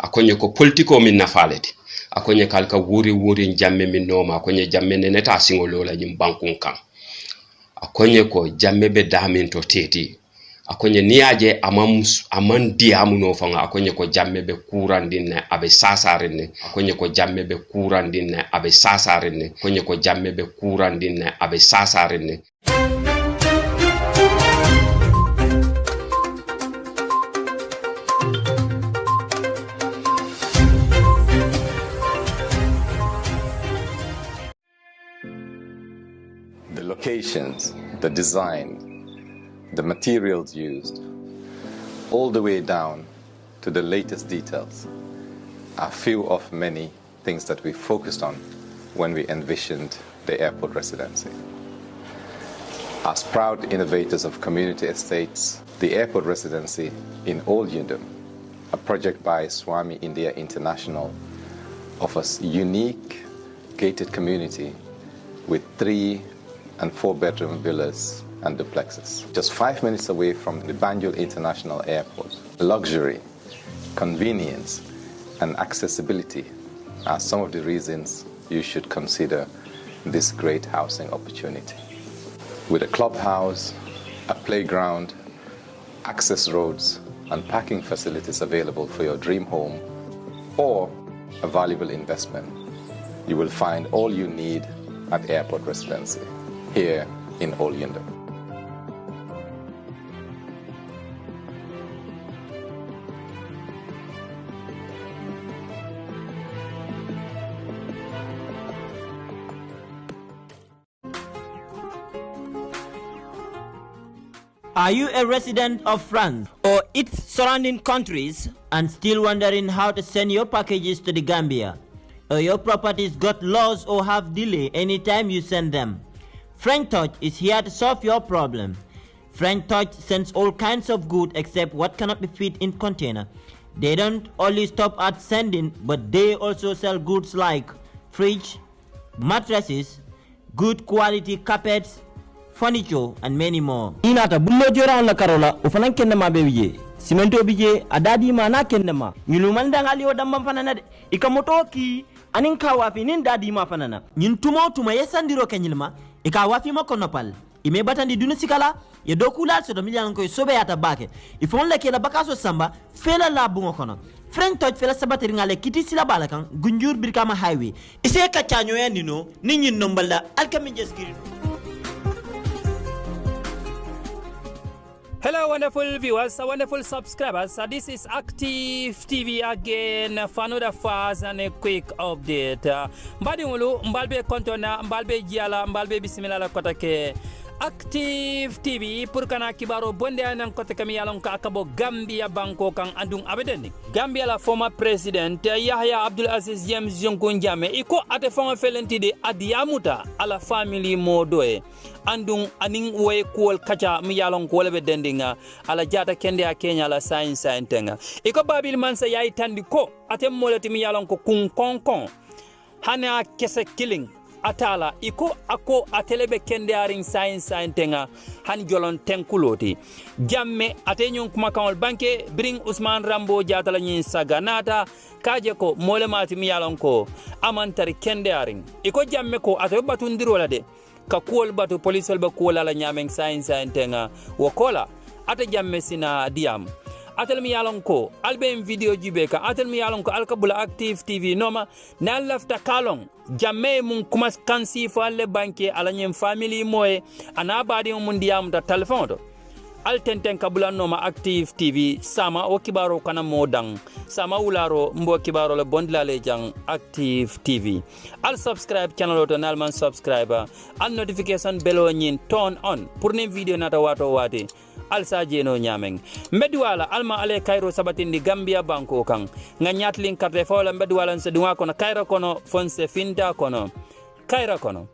akonye ko politiko min nafaleti akonye kalka wuri jamme min noma akonye jamme ne neta singolo la nyim bankun kan akonye ko jamme be damin to teti akonye niaje aman diamu no fanga akonye ko jamme be kurandin ne abe sasaren ne akonye ko jamme be kurandin ne abe sasaren ne akonye ko jamme be kurandin ne abe sasaren ne. The locations, the design, the materials used, all the way down to the latest details, are few of many things that we focused on when we envisioned the airport residency. As proud innovators of community estates, the airport residency in Old Yundum, a project by Swami India International, offers unique gated community with 3 and 4-bedroom villas and duplexes. Just 5 minutes away from the Banjul International Airport. Luxury, convenience, and accessibility are some of the reasons you should consider this great housing opportunity. With a clubhouse, a playground, access roads, and parking facilities available for your dream home or a valuable investment, you will find all you need at Airport Residency here in Old Yundum. Are you a resident of France or its surrounding countries and still wondering how to send your packages to the Gambia? Or your properties got lost or have delay anytime you send them? French Touch is here to solve your problem. French Touch sends all kinds of goods except what cannot be fit in container. They don't only stop at sending, but they also sell goods like fridge, mattresses, good quality carpets, furniture, and many more. Inata bullo jora on la karola ufanan kenna ma bewije simento bije adadi ma na kenna ma nyulu mandanga liyo damba fanana de ikamoto ki anin kawafi nin dadi ma fanana nyin tuma yesandiro kenyilma ikawafi ma konopal ime batandi dunu sikala ye dokula so do milyan ko sobe yata bake ifon le kela bakaso samba fela la bungo kono French Touch fela sabateri ngale kiti sila balakan gunjur birkama highway ise ka chanyo yandino ninyin nombala alkami jeskiri. Hello wonderful viewers, wonderful subscribers. This is Active TV again for another fast and a quick update. Mbadi ngulu mbalbe kontona mbalbe jiala mbalbe bismillah la kotake Active TV pour kana kibaro bonde anan kote kami yalon ka akabo Gambia banko kan andung abedendi. Gambia la former president Yahya Abdul Aziz James Jonkon Jammeh iko ate fama felenti de adiamuta ala family modoe andung aning way kuol kacha mi yalon ko lebe dendinga ala jata kende a Kenya la science intenga iko babil man sa yayi tandi ko ate molati mi yalon ko kun konkon hana kese killing atala iko ako atelebe kende aring science intenga han jolon tenkuloti Jammeh ate nyon kuma kanol banke bring Usman Rambo jata la nyin saganata kaje ko molemati mi yalon ko amantari kende aring iko Jammeh ko ate batundiro la de ka kuol batu police ba kuola la nyameng science intenga wakola ata Jammeh sina diam atel mi yalon ko albe video jibe ka atel mi yalon ko alkabula Active TV noma na lafta kalong Jammeh mun kuma kansi fa le banke ala nyem family moye ana badi mun diam ta telephone to altenten kabula noma Active TV sama o kibaro kana modang sama ularo mbo kibaro le bondla le jang Active TV al subscribe channel to nalman subscriber al notification bell nyin turn on pour ne video nata wato wati al sajeno nyameng medwala alma ale Cairo sabatindi Gambia banko kan nga nyatlin carte fola medwala se dunga kono Cairo kono fonse finta kono Cairo kono.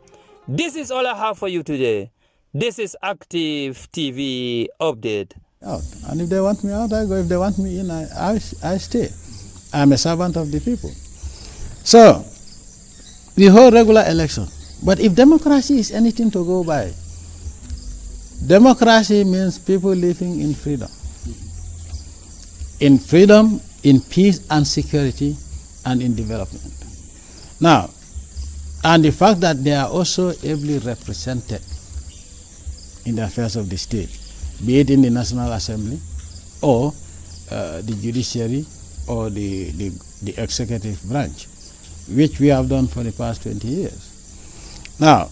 This is all I have for you today. This is Active TV update. Out. And if they want me out, I go. If they want me in, I stay. I'm a servant of the people. So, we hold regular election. But if democracy is anything to go by, democracy means people living in freedom. In freedom in peace and security and in development. Now, and the fact that they are also ably represented in the affairs of the state, be it in the National Assembly or the judiciary or the executive branch, which we have done for the past 20 years. Now,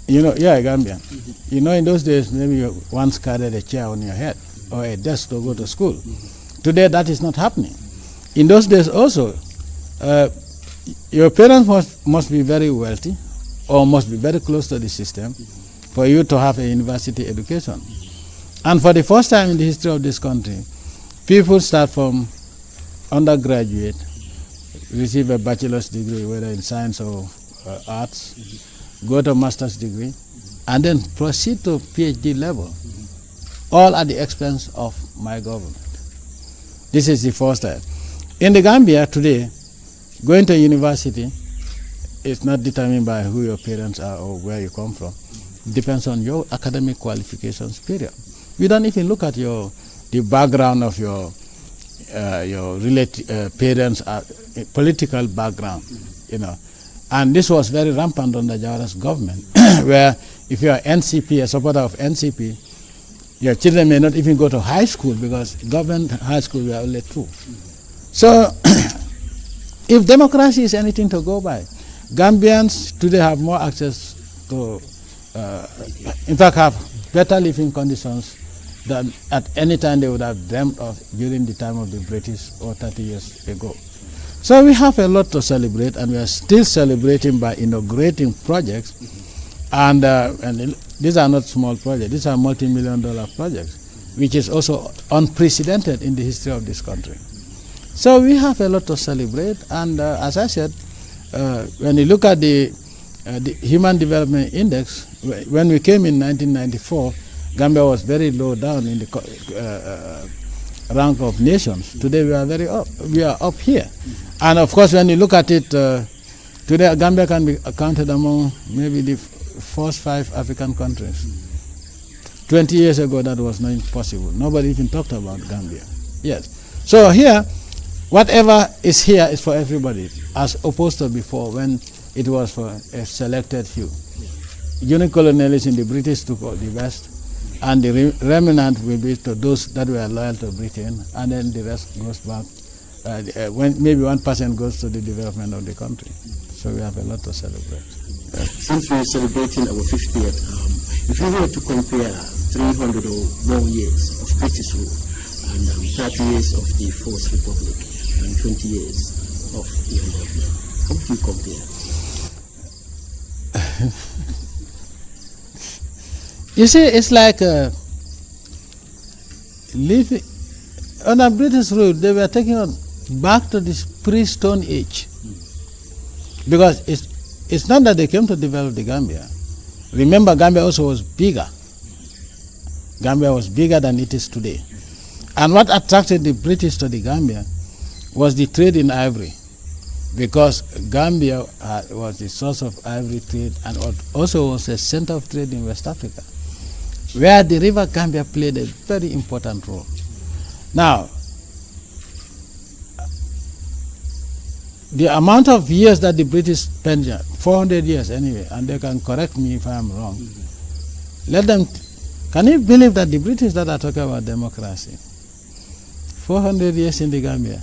you know, you're a Gambian. You know, in those days, maybe you once carried a chair on your head or a desk to go to school. Today, that is not happening. In those days also, your parents must be very wealthy or must be very close to the system for you to have a university education. And for the first time in the history of this country, people start from undergraduate, receive a bachelor's degree, whether in science or arts, go to master's degree, and then proceed to PhD level, all at the expense of my government. This is the first time. In the Gambia today, going to university is not determined by who your parents are or where you come from. It depends on your academic qualifications, period. We don't even look at the background of your parents' political background, you know. And this was very rampant under Jawara's government, where if you are NCP, a supporter of NCP, your children may not even go to high school because government high school were only 2. So, if democracy is anything to go by, Gambians today have more access to, in fact, have better living conditions than at any time they would have dreamt of during the time of the British or 30 years ago. So we have a lot to celebrate, and we are still celebrating by inaugurating projects, and these are not small projects, these are multi-million-dollar projects, which is also unprecedented in the history of this country. So we have a lot to celebrate, and as I said, when you look at the Human Development Index, when we came in 1994, Gambia was very low down in the rank of nations. Today we are up here. And of course, when you look at it, today Gambia can be counted among maybe the first 5 African countries. 20 years ago, that was not possible. Nobody even talked about Gambia. Yes. So here, whatever is here is for everybody, as opposed to before when it was for a selected few. Unicolonialism, the British took the West, and the remnant will be to those that were loyal to Britain, and then the rest goes back. When maybe 1% goes to the development of the country. So we have a lot to celebrate. Since we're celebrating our 50th, if you were to compare 300 or more years of British rule and 30 years of the Fourth Republic and 20 years of the enlightenment, how do you compare? You see, it's like living under British rule. They were taking us back to this pre-Stone Age, because it's not that they came to develop the Gambia. Remember, Gambia also was bigger. Gambia was bigger than it is today. And what attracted the British to the Gambia was the trade in ivory, because Gambia was the source of ivory trade and also was a center of trade in West Africa, where the River Gambia played a very important role. Now, the amount of years that the British spent, 400 years anyway, and they can correct me if I am wrong. Let them, can you believe that the British that are talking about democracy, 400 years in the Gambia,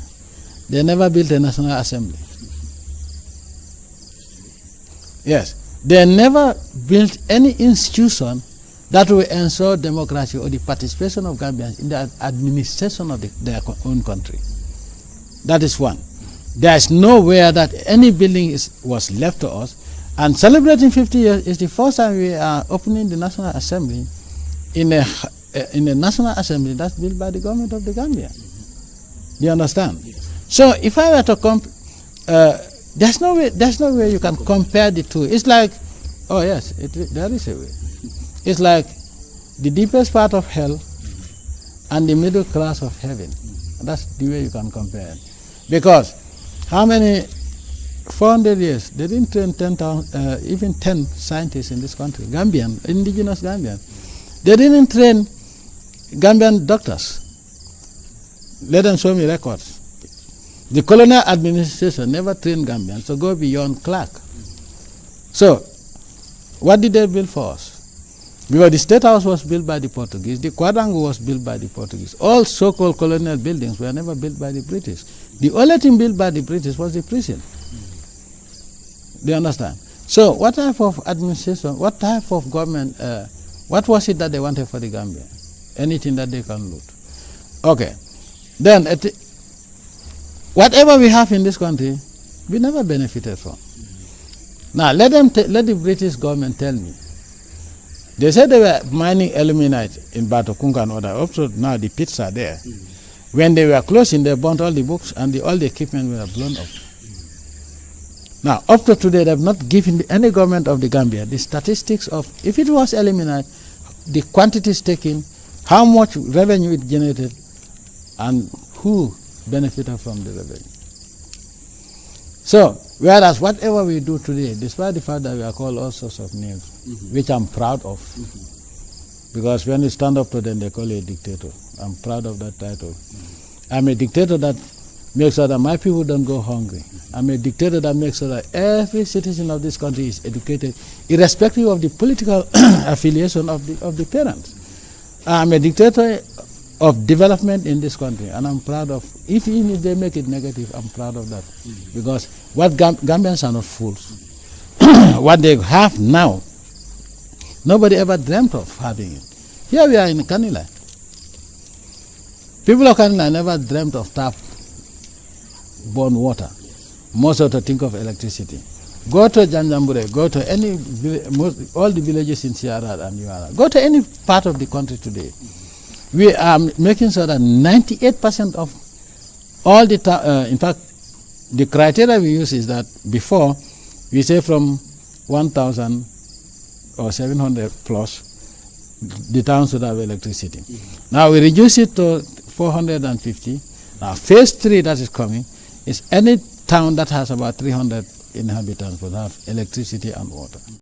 they never built a National Assembly. Yes, they never built any institution that will ensure democracy or the participation of Gambians in the administration of their own country. That is one. There is nowhere that any building was left to us, and celebrating 50 years is the first time we are opening the National Assembly in a National Assembly that's built by the government of the Gambia. Do you understand? So if I were to there's no way you can compare the two. It's like, oh yes, there is a way. It's like the deepest part of hell and the middle class of heaven. That's the way you can compare it. Because how many 400 years, they didn't train 10,000, even 10 scientists in this country, Gambian, indigenous Gambian. They didn't train Gambian doctors. Let them show me records. The colonial administration never trained Gambians to go beyond clerk. So, what did they build for us? Because the State House was built by the Portuguese, the Quadrangle was built by the Portuguese. All so-called colonial buildings were never built by the British. The only thing built by the British was the prison. Do you understand? So, what type of administration, what type of government, what was it that they wanted for the Gambia? Anything that they can loot. Okay. Then, whatever we have in this country, we never benefited from. Now, let the British government tell me. They said they were mining illuminite in Batokunga and other. Also, now the pits are there. When they were closing, they burnt all the books and all the equipment were blown up. Now, up to today, they have not given any government of the Gambia the statistics of, if it was illuminite, the quantities taken, how much revenue it generated, and who benefited from the revenue. So, whereas whatever we do today, despite the fact that we are called all sorts of names, which I'm proud of, because when you stand up to them, they call you a dictator. I'm proud of that title. I'm a dictator that makes sure that my people don't go hungry. I'm a dictator that makes sure that every citizen of this country is educated, irrespective of the political affiliation of the parents. I'm a dictator of development in this country, and I'm proud of, even if they make it negative, I'm proud of that. Because what Gambians are not fools. What they have now, nobody ever dreamt of having it. Here we are in Kanila. People of Kanila never dreamt of tap-borne water. Most of them think of electricity. Go to Janjambure, go to all the villages in Sierra and Uara. Go to any part of the country today. We are making sure that 98% of all the, in fact, the criteria we use is that before, we say from 1,000 or 700 plus, the towns should have electricity. Now we reduce it to 450. Now phase 3 that is coming is any town that has about 300 inhabitants will have electricity and water.